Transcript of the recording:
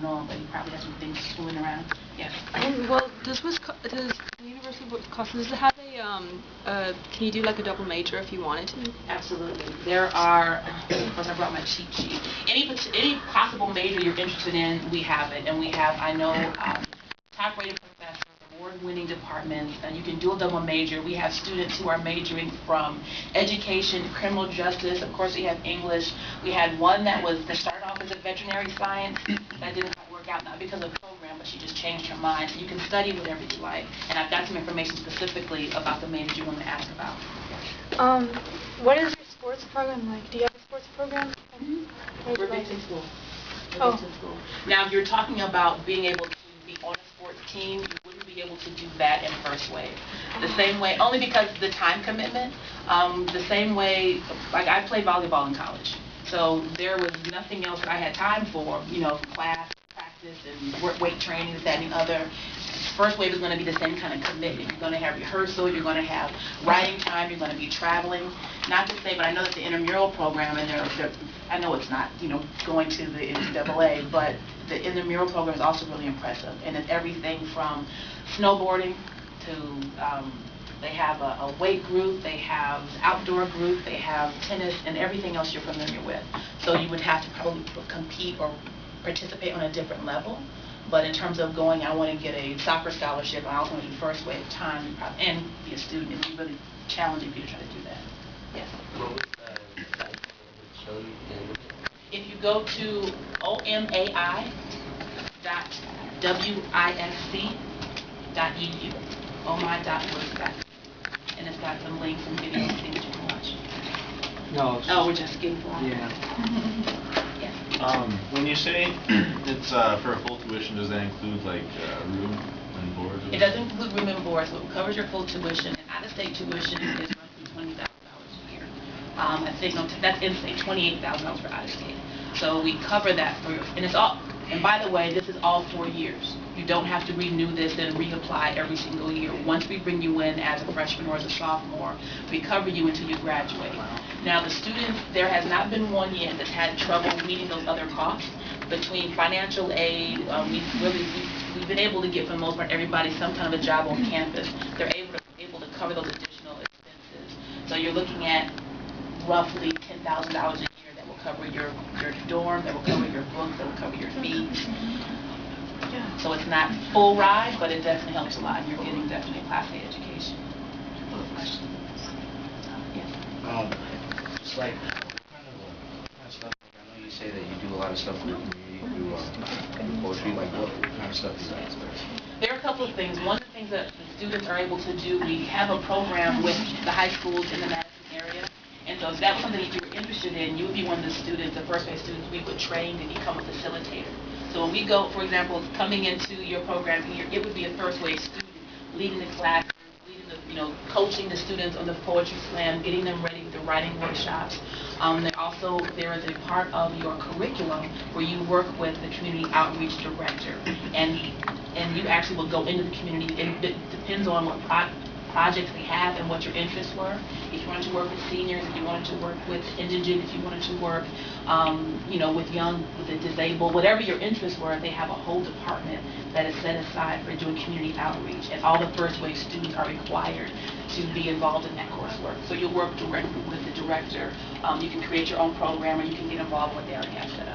know him, but he probably has some things swimming around. Yes. Well, does the University of Wisconsin, does it have can you do like a double major if you wanted to? Absolutely. There are, of course I brought my cheat sheet. Any possible major you're interested in, we have it. And we have, I know, top-rated professors, award-winning departments, and you can do a double major. We have students who are majoring from education, criminal justice. Of course, we have English. We had one that started off as a veterinary science. That didn't quite work out, not because of the program, but she just changed her mind. So you can study whatever you like. And I've got some information specifically about the major you want to ask about. What is your sports program like? Do you have a sports program? We're based in school. Now, if you're talking about being able to be on a sports team, you wouldn't be able to do that in first wave. The same way, only because of the time commitment, the same way, like I played volleyball in college. So there was nothing else that I had time for, class, practice, and weight training, this, that, and the other. First wave is going to be the same kind of commitment. You're going to have rehearsal, you're going to have writing time, you're going to be traveling. Not to say, but I know that the intramural program, and I know it's not, going to the NCAA, but the intramural program is also really impressive. And it's everything from snowboarding to, they have a weight group, they have outdoor group, they have tennis, and everything else you're familiar with. So you would have to probably compete or participate on a different level. But in terms of going, I want to get a soccer scholarship, and I also want to do first wave time and be a student. It'd be really challenging for you to try to do that. Yes. What was the site that would show you? If you go to omai.wisc.edu, omai.wisc, and it's got some links and videos and things you can watch. No. Oh, we're just getting started. Yeah. When you say it's for a full tuition, does that include like room and board? It doesn't include room and board, so it covers your full tuition. And out-of-state tuition is roughly $20,000 a year. I think that's in-state, $28,000 for out-of-state. So we cover that for, and it's all. And by the way, this is all 4 years. You don't have to renew this and reapply every single year. Once we bring you in as a freshman or as a sophomore, we cover you until you graduate. Now, the students, there has not been one yet that's had trouble meeting those other costs. Between financial aid, we've been able to get, for the most part, everybody some kind of a job on campus. They're able to cover those additional expenses. So you're looking at roughly $10,000 a year that will cover your dorm, that will cover your books, that will cover your fees. So it's not full ride, but it definitely helps a lot. You're getting definitely a Class A education. Just like, what kind of stuff, like I know you say that you do a lot of stuff for the community through poetry, like what kind of stuff do you like? There are a couple of things. One of the things that the students are able to do, we have a program with the high schools in the Madison area. And so if that was something that you were interested in, you would be one of the students, the first-grade students we would train to become a facilitator. So when we go, for example, coming into your program here, it would be a first-grade student leading the class, leading the, coaching the students on the poetry slam, getting them ready with the writing workshops. There is a part of your curriculum where you work with the community outreach director, and you actually will go into the community, and it depends on what projects they have and what your interests were. If you wanted to work with seniors, if you wanted to work with indigent, if you wanted to work, with the disabled, whatever your interests were, they have a whole department that is set aside for doing community outreach, and all the first wave students are required to be involved in that coursework. So you'll work directly with the director. You can create your own program, or you can get involved with what they already have set up.